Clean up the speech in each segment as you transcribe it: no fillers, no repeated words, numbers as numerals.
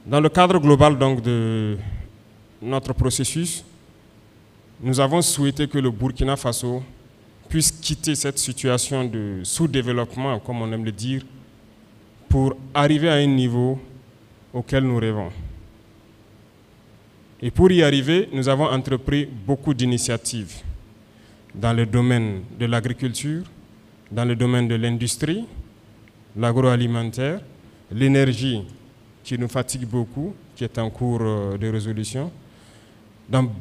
Dans le cadre global donc, de notre processus, nous avons souhaité que le Burkina Faso puisse quitter cette situation de sous-développement, comme on aime le dire, pour arriver à un niveau auquel nous rêvons. Et pour y arriver, nous avons entrepris beaucoup d'initiatives dans le domaine de l'agriculture, dans le domaine de l'industrie, l'agroalimentaire, l'énergie qui nous fatigue beaucoup, qui est en cours de résolution, dans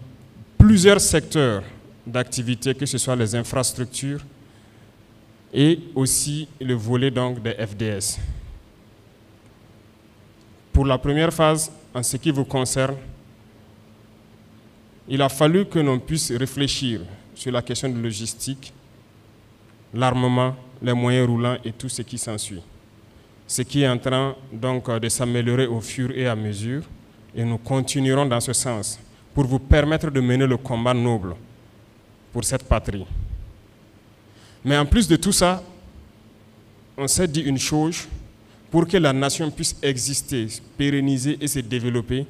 plusieurs secteurs d'activité, que ce soit les infrastructures et aussi le volet donc des FDS. Pour la première phase, en ce qui vous concerne, il a fallu que l'on puisse réfléchir sur la question de logistique, l'armement, les moyens roulants et tout ce qui s'ensuit. Ce qui est en train donc de s'améliorer au fur et à mesure, et nous continuerons dans ce sens pour vous permettre de mener le combat noble pour cette patrie. Mais en plus de tout ça, on s'est dit une chose, pour que la nation puisse exister, pérenniser et se développer,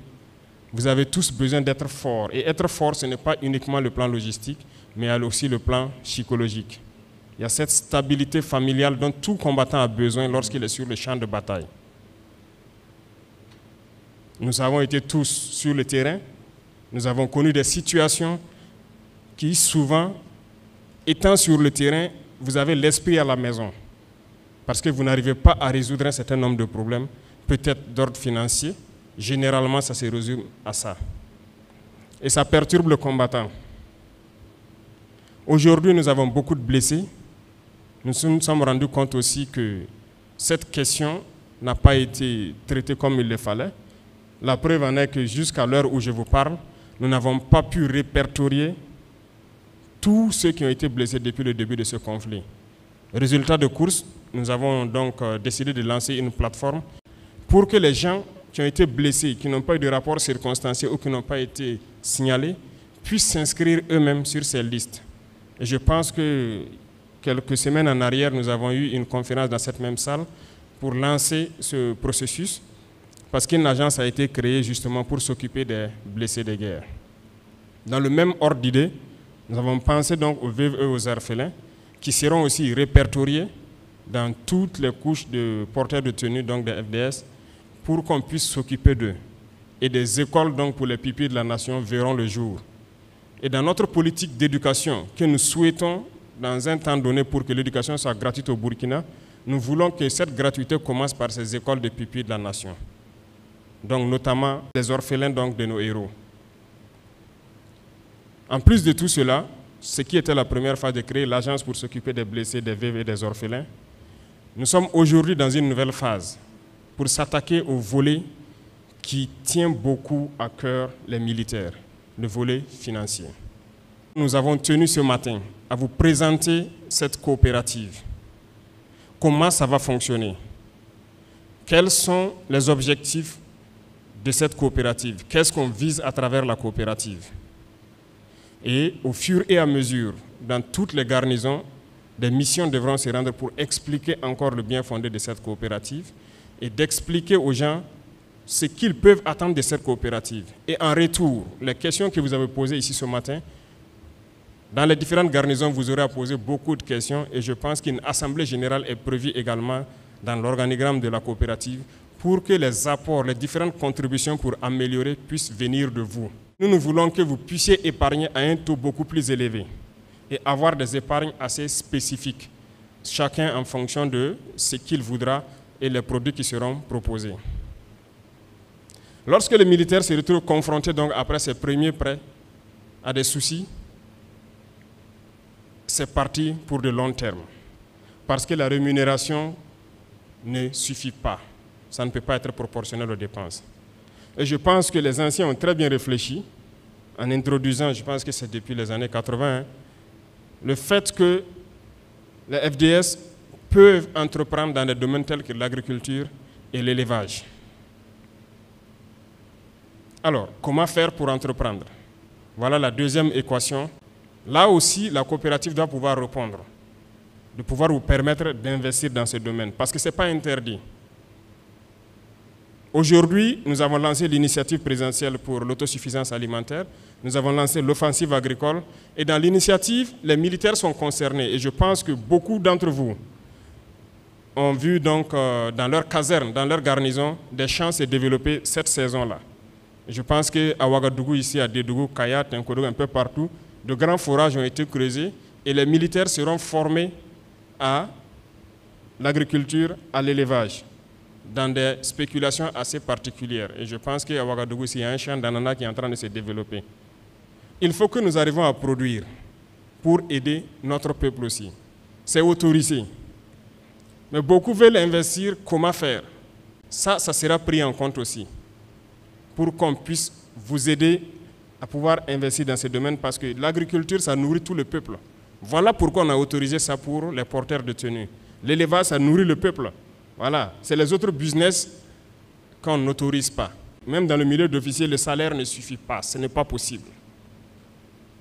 vous avez tous besoin d'être forts. Et être fort, ce n'est pas uniquement le plan logistique, mais il y a aussi le plan psychologique. Il y a cette stabilité familiale dont tout combattant a besoin lorsqu'il est sur le champ de bataille. Nous avons été tous sur le terrain, nous avons connu des situations qui souvent, étant sur le terrain, vous avez l'esprit à la maison. Parce que vous n'arrivez pas à résoudre un certain nombre de problèmes, peut-être d'ordre financier. Généralement, ça se résume à ça. Et ça perturbe le combattant. Aujourd'hui, nous avons beaucoup de blessés. Nous nous sommes rendus compte aussi que cette question n'a pas été traitée comme il le fallait. La preuve en est que jusqu'à l'heure où je vous parle, nous n'avons pas pu répertorier tous ceux qui ont été blessés depuis le début de ce conflit. Résultat de course, nous avons donc décidé de lancer une plateforme pour que les gens qui ont été blessés, qui n'ont pas eu de rapport circonstancié ou qui n'ont pas été signalés, puissent s'inscrire eux-mêmes sur ces listes. Et je pense que quelques semaines en arrière, nous avons eu une conférence dans cette même salle pour lancer ce processus, parce qu'une agence a été créée justement pour s'occuper des blessés de guerre. Dans le même ordre d'idée, nous avons pensé donc aux veuves et aux orphelins, qui seront aussi répertoriés dans toutes les couches de porteurs de tenue donc des FDS, pour qu'on puisse s'occuper d'eux. Et des écoles donc pour les pupilles de la nation verront le jour. Et dans notre politique d'éducation que nous souhaitons dans un temps donné pour que l'éducation soit gratuite au Burkina, nous voulons que cette gratuité commence par ces écoles de pupilles de la nation. Donc notamment les orphelins donc, de nos héros. En plus de tout cela, ce qui était la première phase de créer l'agence pour s'occuper des blessés, des veuves et des orphelins, nous sommes aujourd'hui dans une nouvelle phase pour s'attaquer au volet qui tient beaucoup à cœur les militaires, le volet financier. Nous avons tenu ce matin à vous présenter cette coopérative. Comment ça va fonctionner? Quels sont les objectifs de cette coopérative? Qu'est-ce qu'on vise à travers la coopérative? Et au fur et à mesure, dans toutes les garnisons, des missions devront se rendre pour expliquer encore le bien fondé de cette coopérative et d'expliquer aux gens ce qu'ils peuvent attendre de cette coopérative. Et en retour, les questions que vous avez posées ici ce matin, dans les différentes garnisons, vous aurez à poser beaucoup de questions et je pense qu'une assemblée générale est prévue également dans l'organigramme de la coopérative pour que les apports, les différentes contributions pour améliorer puissent venir de vous. Nous voulons que vous puissiez épargner à un taux beaucoup plus élevé et avoir des épargnes assez spécifiques, chacun en fonction de ce qu'il voudra et les produits qui seront proposés. Lorsque le militaire se retrouve confronté donc après ses premiers prêts à des soucis, c'est parti pour de long terme. Parce que la rémunération ne suffit pas. Ça ne peut pas être proportionnel aux dépenses. Et je pense que les anciens ont très bien réfléchi en introduisant, je pense que c'est depuis les années 80, le fait que les FDS peuvent entreprendre dans des domaines tels que l'agriculture et l'élevage. Alors, comment faire pour entreprendre? Voilà la deuxième équation. Là aussi, la coopérative doit pouvoir répondre, de pouvoir vous permettre d'investir dans ce domaine, parce que ce n'est pas interdit. Aujourd'hui, nous avons lancé l'initiative présidentielle pour l'autosuffisance alimentaire. Nous avons lancé l'offensive agricole. Et dans l'initiative, les militaires sont concernés. Et je pense que beaucoup d'entre vous ont vu donc dans leur caserne, dans leur garnison, des champs se développer cette saison-là. Je pense qu'à Ouagadougou, ici, à Dédougou, Kaya, Tinkodo, un peu partout, de grands forages ont été creusés et les militaires seront formés à l'agriculture, à l'élevage, dans des spéculations assez particulières. Et je pense qu'à Ouagadougou, il y a un champ d'ananas qui est en train de se développer. Il faut que nous arrivions à produire pour aider notre peuple aussi. C'est autorisé. Mais beaucoup veulent investir, comment faire? Ça sera pris en compte aussi, pour qu'on puisse vous aider à pouvoir investir dans ce domaine, parce que l'agriculture, ça nourrit tout le peuple. Voilà pourquoi on a autorisé ça pour les porteurs de tenue. L'élevage, ça nourrit le peuple. Voilà, c'est les autres business qu'on n'autorise pas. Même dans le milieu d'officier, le salaire ne suffit pas, ce n'est pas possible.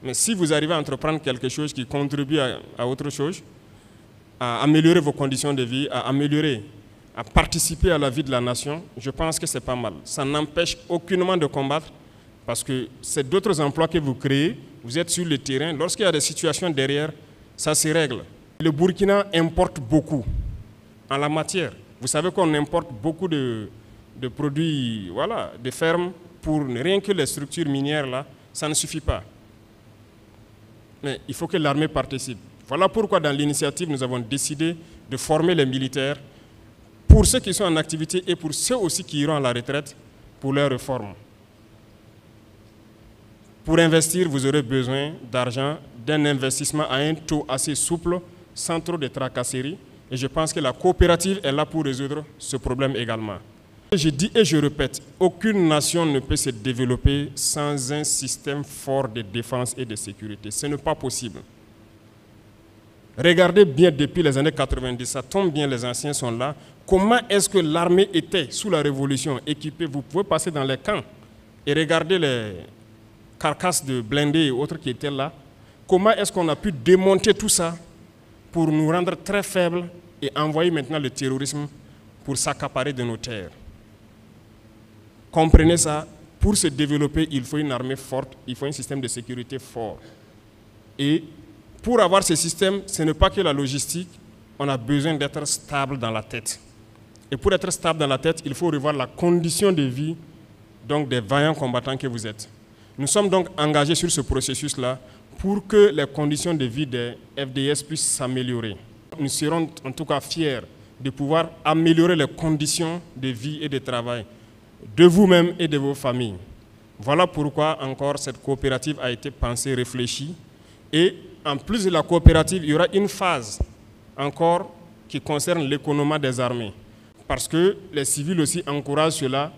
Mais si vous arrivez à entreprendre quelque chose qui contribue à autre chose, à améliorer vos conditions de vie, à participer à la vie de la nation, je pense que c'est pas mal. Ça n'empêche aucunement de combattre, parce que c'est d'autres emplois que vous créez, vous êtes sur le terrain, lorsqu'il y a des situations derrière, ça se règle. Le Burkina importe beaucoup en la matière. Vous savez qu'on importe beaucoup de produits, voilà, de fermes, pour rien que les structures minières là, ça ne suffit pas. Mais il faut que l'armée participe. Voilà pourquoi dans l'initiative, nous avons décidé de former les militaires pour ceux qui sont en activité et pour ceux aussi qui iront à la retraite pour leur réforme. Pour investir, vous aurez besoin d'argent, d'un investissement à un taux assez souple, sans trop de tracasseries. Et je pense que la coopérative est là pour résoudre ce problème également. Je dis et je répète, aucune nation ne peut se développer sans un système fort de défense et de sécurité. Ce n'est pas possible. Regardez bien depuis les années 90, ça tombe bien, les anciens sont là. Comment est-ce que l'armée était sous la Révolution équipée? Vous pouvez passer dans les camps et regarder les carcasses de blindés et autres qui étaient là. Comment est-ce qu'on a pu démonter tout ça pour nous rendre très faibles et envoyer maintenant le terrorisme pour s'accaparer de nos terres? Comprenez ça, pour se développer, il faut une armée forte, il faut un système de sécurité fort. Et pour avoir ce système, ce n'est pas que la logistique, on a besoin d'être stable dans la tête. Et pour être stable dans la tête, il faut revoir la condition de vie donc des vaillants combattants que vous êtes. Nous sommes donc engagés sur ce processus-là pour que les conditions de vie des FDS puissent s'améliorer. Nous serons en tout cas fiers de pouvoir améliorer les conditions de vie et de travail de vous-même et de vos familles. Voilà pourquoi encore cette coopérative a été pensée, réfléchie. Et en plus de la coopérative, il y aura une phase encore qui concerne l'économie des armées. Parce que les civils aussi encouragent cela.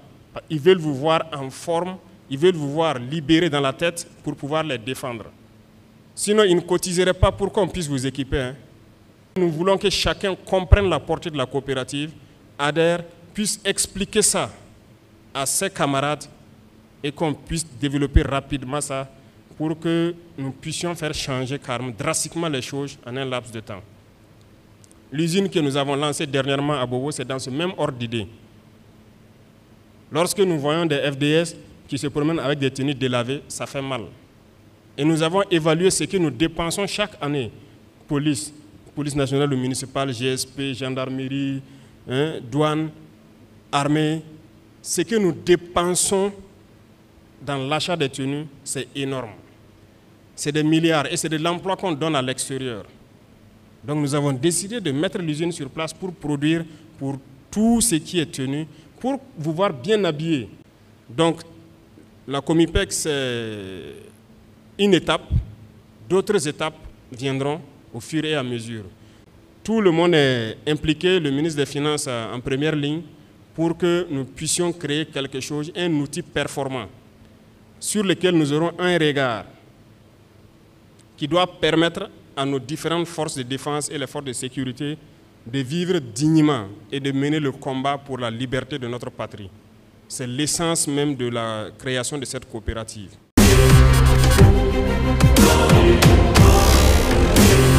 Ils veulent vous voir en forme, ils veulent vous voir libérés dans la tête pour pouvoir les défendre. Sinon, ils ne cotiseraient pas pour qu'on puisse vous équiper. Hein. Nous voulons que chacun comprenne la portée de la coopérative, adhère, puisse expliquer ça à ses camarades et qu'on puisse développer rapidement ça pour que nous puissions faire changer carrément, drastiquement les choses en un laps de temps. L'usine que nous avons lancée dernièrement à Bobo, c'est dans ce même ordre d'idée. Lorsque nous voyons des FDS qui se promènent avec des tenues délavées, ça fait mal. Et nous avons évalué ce que nous dépensons chaque année. Police nationale ou municipale, GSP, gendarmerie, douane, armée. Ce que nous dépensons dans l'achat des tenues, c'est énorme. C'est des milliards et c'est de l'emploi qu'on donne à l'extérieur. Donc nous avons décidé de mettre l'usine sur place pour produire pour tout ce qui est tenu, pour vous voir bien habillés. Donc la Comipec, c'est une étape, d'autres étapes viendront au fur et à mesure. Tout le monde est impliqué, le ministre des Finances en première ligne, pour que nous puissions créer quelque chose, un outil performant, sur lequel nous aurons un regard qui doit permettre à nos différentes forces de défense et les forces de sécurité de vivre dignement et de mener le combat pour la liberté de notre patrie. C'est l'essence même de la création de cette coopérative.